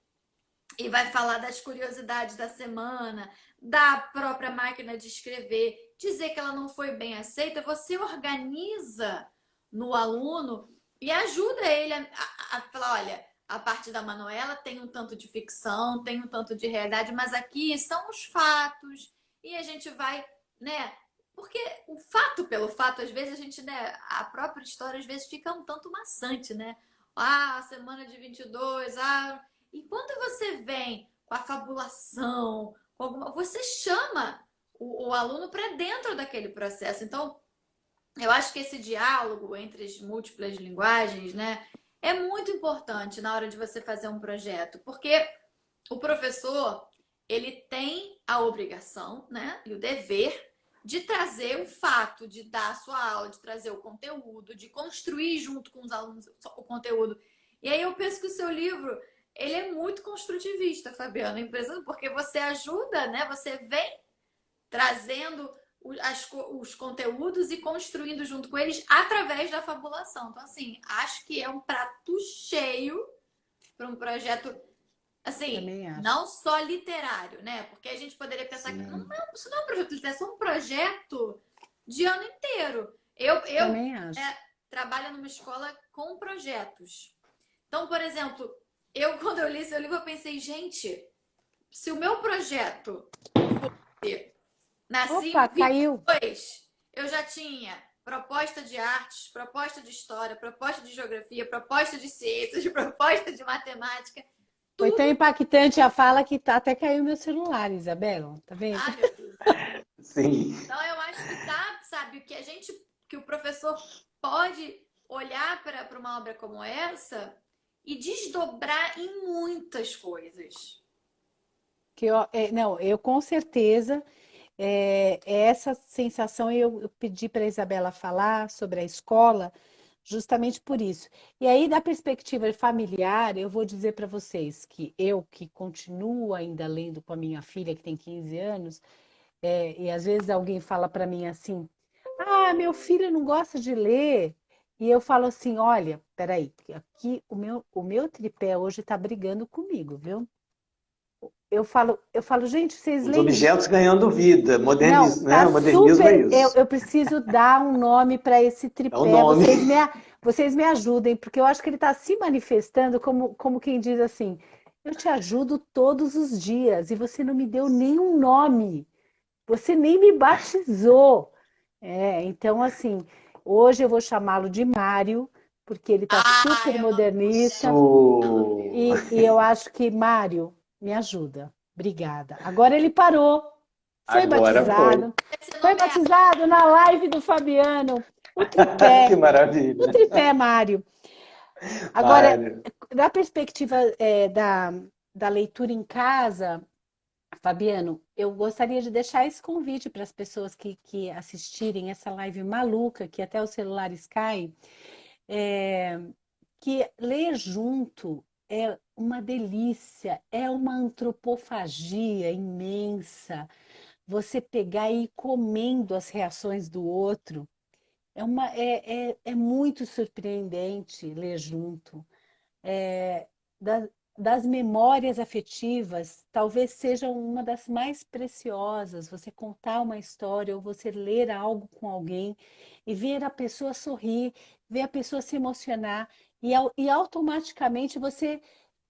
e vai falar das curiosidades da semana, da própria máquina de escrever, dizer que ela não foi bem aceita, você organiza no aluno e ajuda ele a falar, olha, a parte da Manuela tem um tanto de ficção, tem um tanto de realidade, mas aqui são os fatos e a gente vai, né? Porque o fato pelo fato, às vezes a gente, né? A própria história às vezes fica um tanto maçante, né? Ah, a semana de 22, E quando você vem com a fabulação, você chama o aluno para dentro daquele processo. Então, eu acho que esse diálogo entre as múltiplas linguagens, né? É muito importante na hora de você fazer um projeto, porque o professor, ele tem a obrigação, né, e o dever de trazer o fato, de dar a sua aula, de trazer o conteúdo, de construir junto com os alunos o conteúdo. E aí eu penso que o seu livro, ele é muito construtivista, Fabiana, porque você ajuda, né, você vem trazendo os conteúdos e construindo junto com eles através da fabulação. Então, assim, acho que é um prato cheio para um projeto, assim, não só literário, né? Porque a gente poderia pensar que isso não é um projeto literário, é um projeto de ano inteiro. Eu trabalho numa escola com projetos. Então, por exemplo, quando eu li seu livro, eu pensei, gente, se o meu projeto fosse nasci em 22, eu já tinha proposta de artes, proposta de história, proposta de geografia, proposta de ciências, proposta de matemática. Foi tão impactante a fala que até caiu meu celular, Isabela. Tá vendo? Ah, meu Deus. Sim. Então eu acho que sabe, que o professor pode olhar para uma obra como essa e desdobrar em muitas coisas. Eu com certeza. Essa sensação eu pedi para a Isabela falar sobre a escola justamente por isso. E aí, da perspectiva familiar, eu vou dizer para vocês que eu, que continuo ainda lendo com a minha filha, que tem 15 anos, e às vezes alguém fala para mim assim, meu filho não gosta de ler. E eu falo assim, olha, peraí, aqui o meu tripé hoje está brigando comigo, viu? Eu falo, gente, vocês Os leem... objetos ganhando vida, modernismo, né? O modernismo super... é isso. Eu preciso dar um nome para esse tripé. É um nome. Vocês me ajudem, porque eu acho que ele está se manifestando como quem diz assim, eu te ajudo todos os dias e você não me deu nenhum nome. Você nem me batizou. Então, assim, hoje eu vou chamá-lo de Mário, porque ele está super modernista. E eu acho que, Mário, me ajuda. Obrigada. Agora ele parou. Foi batizado. Foi batizado na live do Fabiano. O tripé. Que maravilha. O tripé, Mário. Agora, da perspectiva da leitura em casa, Fabiano, eu gostaria de deixar esse convite para as pessoas que assistirem essa live maluca, que até os celulares caem, é, que ler junto é uma delícia, é uma antropofagia imensa. Você pegar e ir comendo as reações do outro. É muito surpreendente ler junto. É, da- das memórias afetivas, talvez seja uma das mais preciosas, você contar uma história ou você ler algo com alguém e ver a pessoa sorrir, ver a pessoa se emocionar e automaticamente você,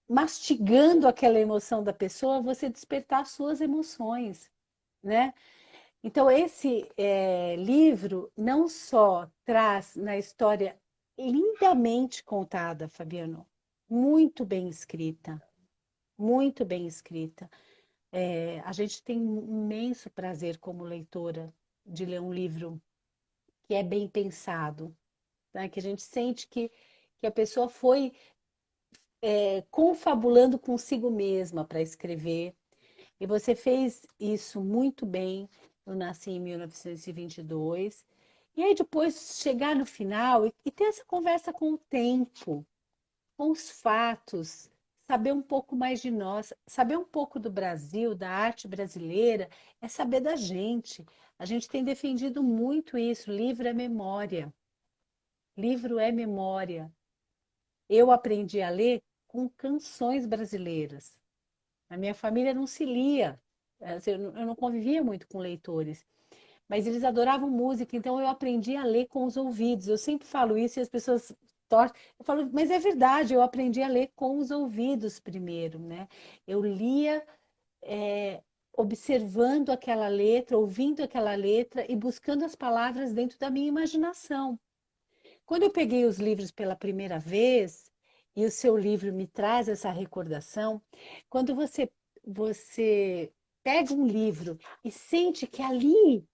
mastigando aquela emoção da pessoa, você despertar suas emoções, né? Então, esse livro não só traz na história lindamente contada, Fabiano, muito bem escrita, muito bem escrita. A gente tem um imenso prazer como leitora de ler um livro que é bem pensado, né? Que a gente sente que a pessoa foi confabulando consigo mesma para escrever. E você fez isso muito bem. Eu nasci em 1922. E aí depois chegar no final e ter essa conversa com o tempo, com os fatos, saber um pouco mais de nós, saber um pouco do Brasil, da arte brasileira, é saber da gente. A gente tem defendido muito isso. Livro é memória. Livro é memória. Eu aprendi a ler com canções brasileiras. A minha família não se lia, assim, eu não convivia muito com leitores, mas eles adoravam música, então eu aprendi a ler com os ouvidos. Eu sempre falo isso e as pessoas torcem. Eu falo, mas é verdade, eu aprendi a ler com os ouvidos primeiro, né? Eu lia, observando aquela letra, ouvindo aquela letra e buscando as palavras dentro da minha imaginação. Quando eu peguei os livros pela primeira vez, e o seu livro me traz essa recordação, quando você pega um livro e sente que ali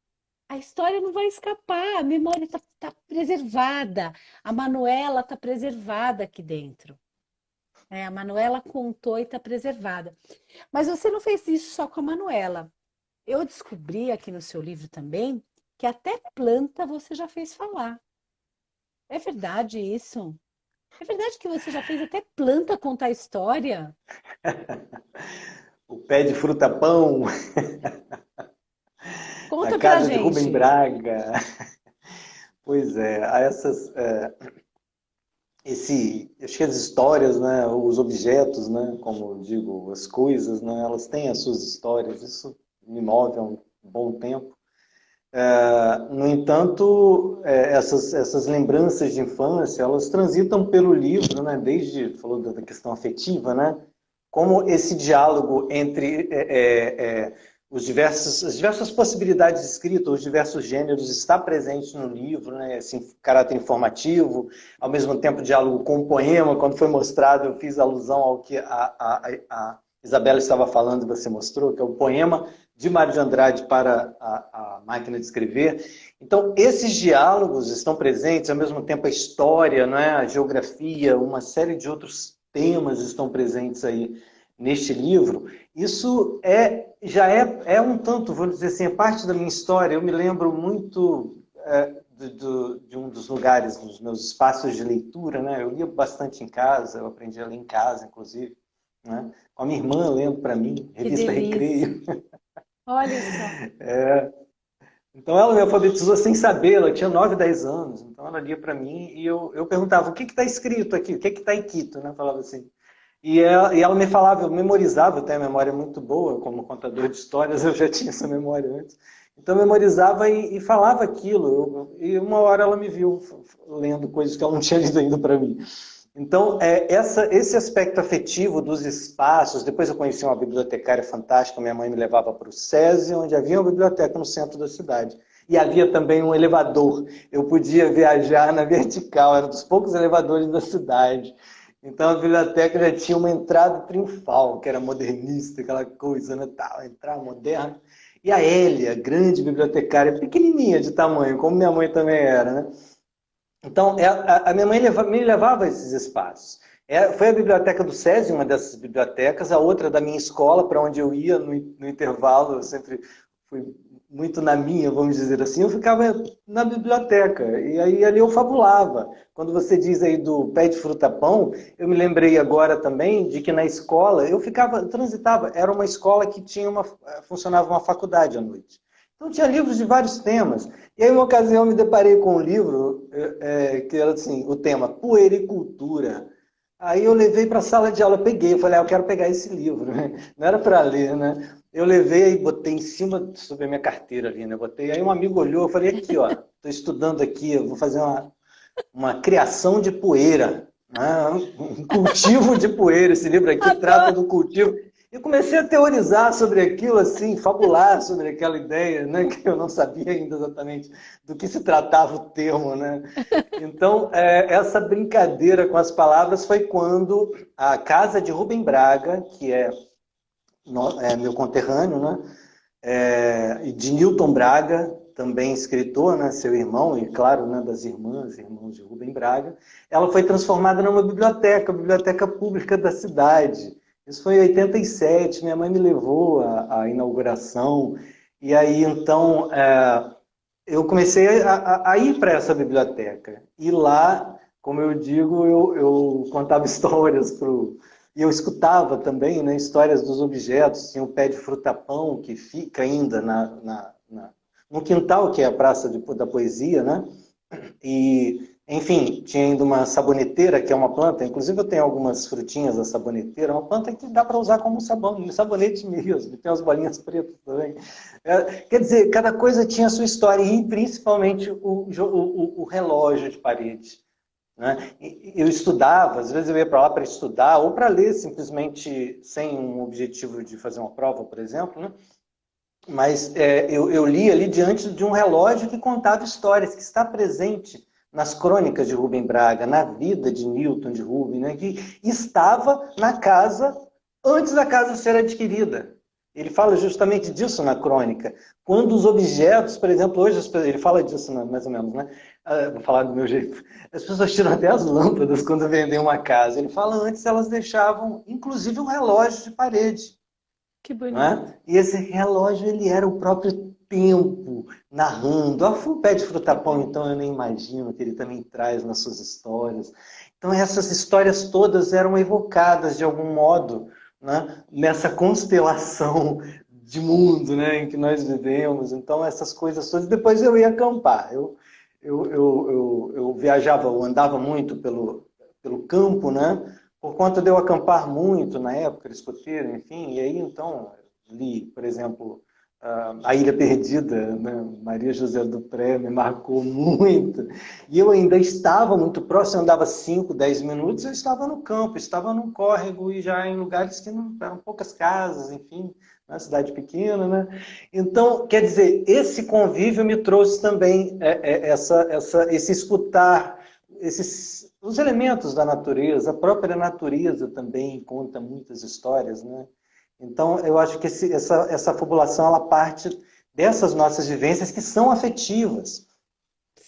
a história não vai escapar, a memória está preservada, a Manuela está preservada aqui dentro. A Manuela contou e está preservada. Mas você não fez isso só com a Manuela. Eu descobri aqui no seu livro também que até planta você já fez falar. É verdade isso? É verdade que você já fez até planta contar história? O pé de fruta-pão, a Conta pra casa de Rubem gente. Braga. Pois é, há acho que as histórias, né, os objetos, né, como eu digo, as coisas, né, elas têm as suas histórias. Isso me move há um bom tempo. No entanto, essas lembranças de infância, elas transitam pelo livro, né? Falou da questão afetiva, né? Como esse diálogo entre as diversas possibilidades de escrita, os diversos gêneros, está presente no livro, né? Esse caráter informativo, ao mesmo tempo diálogo com o poema. Quando foi mostrado, eu fiz alusão ao que a Isabela estava falando e você mostrou, que é o poema de Mário de Andrade para a máquina de escrever. Então, esses diálogos estão presentes, ao mesmo tempo a história, né, a geografia, uma série de outros temas estão presentes aí neste livro. Isso já é um tanto, vou dizer assim, é parte da minha história. Eu me lembro muito de um dos lugares, dos meus espaços de leitura, né? Eu lia bastante em casa, eu aprendi a ler em casa, inclusive, né? Com a minha irmã lendo para mim, Que revista delícia. Recreio. Olha só. Então ela me alfabetizou sem saber, ela tinha 9, 10 anos. Então ela lia para mim e eu perguntava, o que está escrito aqui? O que está em Quito? Né? Falava assim. E ela me falava, eu memorizava, eu tenho a memória muito boa, como contador de histórias, eu já tinha essa memória antes. Então eu memorizava e falava aquilo. E uma hora ela me viu lendo coisas que ela não tinha lido ainda para mim. Então, esse aspecto afetivo dos espaços, depois eu conheci uma bibliotecária fantástica, minha mãe me levava para o SESI, onde havia uma biblioteca no centro da cidade. E havia também um elevador, eu podia viajar na vertical, era um dos poucos elevadores da cidade. Então a biblioteca já tinha uma entrada triunfal, que era modernista, aquela coisa, né, tal, entrar moderna. E a Hélia, grande bibliotecária, pequenininha de tamanho, como minha mãe também era, né? Então, a minha mãe me levava a esses espaços. Foi a biblioteca do SESI, uma dessas bibliotecas, a outra da minha escola, para onde eu ia no intervalo, eu sempre fui muito na minha, vamos dizer assim, eu ficava na biblioteca, e aí ali eu fabulava. Quando você diz aí do pé de fruta-pão, eu me lembrei agora também de que na escola eu transitava, era uma escola que funcionava uma faculdade à noite. Então tinha livros de vários temas. E aí, uma ocasião, eu me deparei com um livro que era assim, o tema Puericultura. Aí eu levei para a sala de aula, eu peguei, eu falei, eu quero pegar esse livro, né? Não era para ler, né? Eu levei e botei em cima sobre a minha carteira ali, né? Botei, aí um amigo olhou, eu falei, aqui, ó, estou estudando aqui, eu vou fazer uma criação de poeira, né? Um cultivo de poeira. Esse livro aqui trata do cultivo. E comecei a teorizar sobre aquilo, assim, fabular sobre aquela ideia, né? Que eu não sabia ainda exatamente do que se tratava o termo, né? Então, essa brincadeira com as palavras foi quando a casa de Rubem Braga, que é meu conterrâneo, né? E de Newton Braga, também escritor, né, seu irmão, e claro, né, das irmãos de Rubem Braga, ela foi transformada numa biblioteca, a biblioteca pública da cidade. Isso foi em 87, minha mãe me levou à inauguração, e aí então eu comecei a ir para essa biblioteca. E lá, como eu digo, eu contava histórias e eu escutava também, né, histórias dos objetos. Tinha o pé de fruta-pão, que fica ainda no quintal, que é a Praça da Poesia, né? E, enfim, tinha ainda uma saboneteira, que é uma planta, inclusive eu tenho algumas frutinhas da saboneteira, uma planta que dá para usar como sabão, um sabonete mesmo, tem as bolinhas pretas também. Quer dizer, cada coisa tinha a sua história, e principalmente o relógio de parede. Né? Eu estudava, às vezes eu ia para lá para estudar, ou para ler simplesmente sem um objetivo de fazer uma prova, por exemplo, né? Mas eu li ali diante de um relógio que contava histórias, que está presente nas crônicas de Rubem Braga, na vida de Newton, de Rubem, né? Que estava na casa antes da casa ser adquirida. Ele fala justamente disso na crônica. Quando os objetos, por exemplo, hoje ele fala disso, né, mais ou menos, né? Vou falar do meu jeito. As pessoas tiram até as lâmpadas quando vendem uma casa. Ele fala antes elas deixavam, inclusive, um relógio de parede. Que Não bonito. é? E esse relógio, ele era o próprio tempo narrando. O pé de fruta-pão, então, eu nem imagino que ele também traz nas suas histórias. Então, essas histórias todas eram evocadas, de algum modo, né, nessa constelação de mundo, né, em que nós vivemos. Então, essas coisas todas. Depois eu ia acampar. Eu viajava, eu andava muito pelo campo, né? Por conta de eu acampar muito na época, escoteiro, enfim, e aí então li, por exemplo, A Ilha Perdida, né? Maria José do Pré me marcou muito. E eu ainda estava muito próximo, eu andava 5, 10 minutos, eu estava no campo, estava num córrego e já em lugares que não eram poucas casas, enfim, na cidade pequena, né? Então, quer dizer, esse convívio me trouxe também esse escutar os elementos da natureza, a própria natureza também conta muitas histórias, né? Então, eu acho que essa fabulação, ela parte dessas nossas vivências que são afetivas,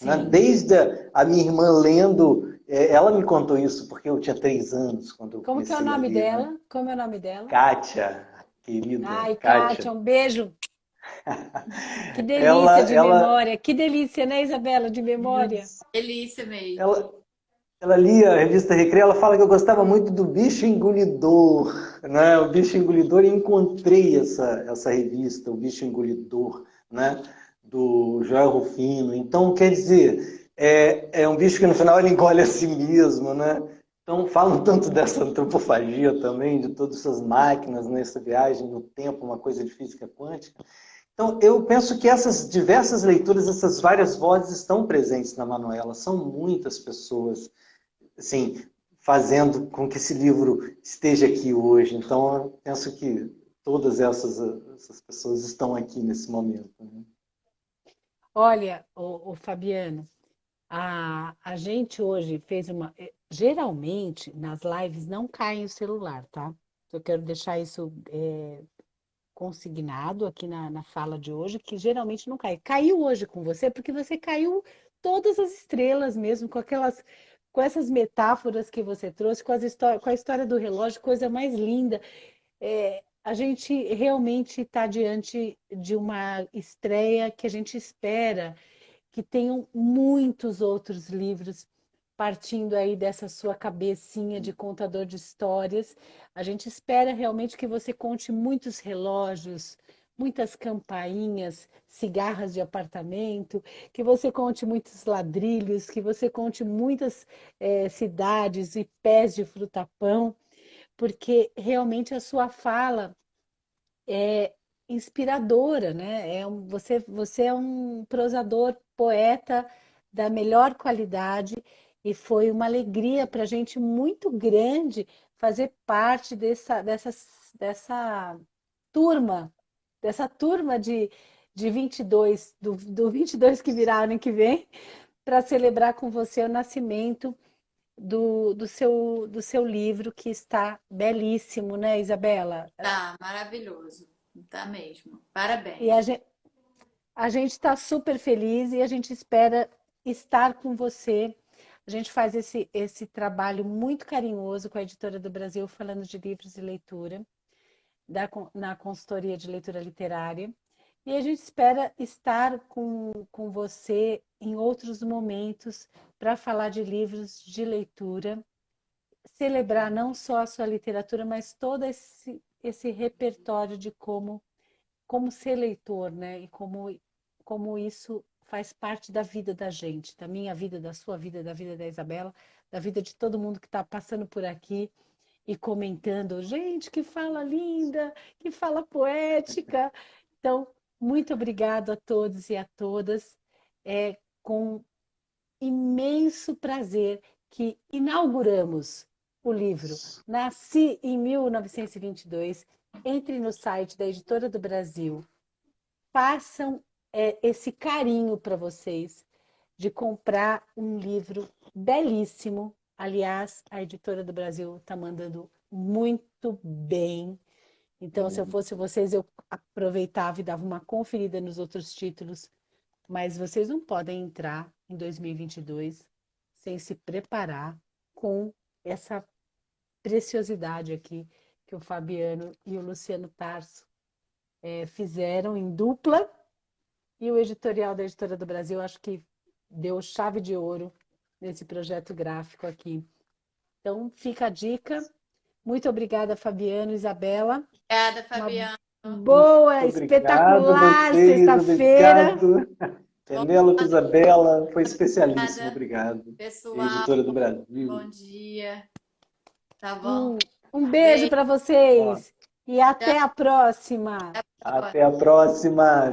né? Sim. Desde a minha irmã lendo, ela me contou isso porque eu tinha 3 anos quando eu Como que é o comecei a nome ler, né? dela? Como é o nome dela? Kátia, querida, Ai, Kátia, Kátia. um beijo. Que delícia Ela, de ela, memória. Que delícia, né, Isabela, de memória? Delícia mesmo. ela, Ela lia a revista Recreio, ela fala que eu gostava muito do Bicho Engolidor, né? O Bicho Engolidor, e encontrei essa revista, o Bicho Engolidor, né? Do Joel Rufino. Então, quer dizer, é um bicho que no final ele engole a si mesmo, né? Então, falam tanto dessa antropofagia também, de todas essas máquinas, né? Essa viagem no tempo, uma coisa de física quântica. Então, eu penso que essas diversas leituras, essas várias vozes estão presentes na Manuela. São muitas pessoas assim, fazendo com que esse livro esteja aqui hoje. Então, eu penso que todas essas pessoas estão aqui nesse momento. Né? Olha, o Fabiano, a gente hoje fez uma. Geralmente, nas lives não cai o celular, tá? Eu quero deixar isso consignado aqui na fala de hoje, que geralmente não cai. Caiu hoje com você, porque você caiu todas as estrelas mesmo, com aquelas com essas metáforas que você trouxe, com a história do relógio, coisa mais linda. A gente realmente está diante de uma estreia que a gente espera que tenham muitos outros livros partindo aí dessa sua cabecinha de contador de histórias. A gente espera realmente que você conte muitos relógios, muitas campainhas, cigarras de apartamento, que você conte muitos ladrilhos, que você conte muitas cidades e pés de frutapão, porque realmente a sua fala é inspiradora, né? Você é um prosador, poeta da melhor qualidade e foi uma alegria para a gente muito grande fazer parte dessa turma, dessa turma de 22, do 22 que virá ano que vem, para celebrar com você o nascimento do seu livro, que está belíssimo, né, Isabela? Tá, maravilhoso. Tá mesmo. E Parabéns. a gente está super feliz e a gente espera estar com você. A gente faz esse trabalho muito carinhoso com a Editora do Brasil, falando de livros e leitura, na consultoria de leitura literária. E a gente espera estar com você em outros momentos para falar de livros de leitura, celebrar não só a sua literatura, mas todo esse repertório de como ser leitor, né? E como isso faz parte da vida da gente, da minha vida, da sua vida, da vida da Isabela, da vida de todo mundo que está passando por aqui e comentando. Gente, que fala linda, que fala poética. Então, muito obrigado a todos e a todas. É com imenso prazer que inauguramos o livro Nasci em 1922. Entre no site da Editora do Brasil, façam esse carinho para vocês de comprar um livro belíssimo. Aliás, a Editora do Brasil está mandando muito bem. Então, se eu fosse vocês, eu aproveitava e dava uma conferida nos outros títulos, mas vocês não podem entrar em 2022 sem se preparar com essa preciosidade aqui que o Fabiano e o Luciano Tarso fizeram em dupla, e o editorial da Editora do Brasil acho que deu chave de ouro nesse projeto gráfico aqui. Então, fica a dica. Muito obrigada, Fabiano, Isabela. Obrigada, Uma Fabiano. boa, Obrigado espetacular vocês, sexta-feira. obrigado. Bom, Penélope Isabela, foi especialíssimo, obrigada, obrigado. pessoal. Editora do Brasil. Bom dia. Tá bom? Um beijo Beijo. para Ó, vocês e Tchau. até a próxima. Até a até próxima. a próxima.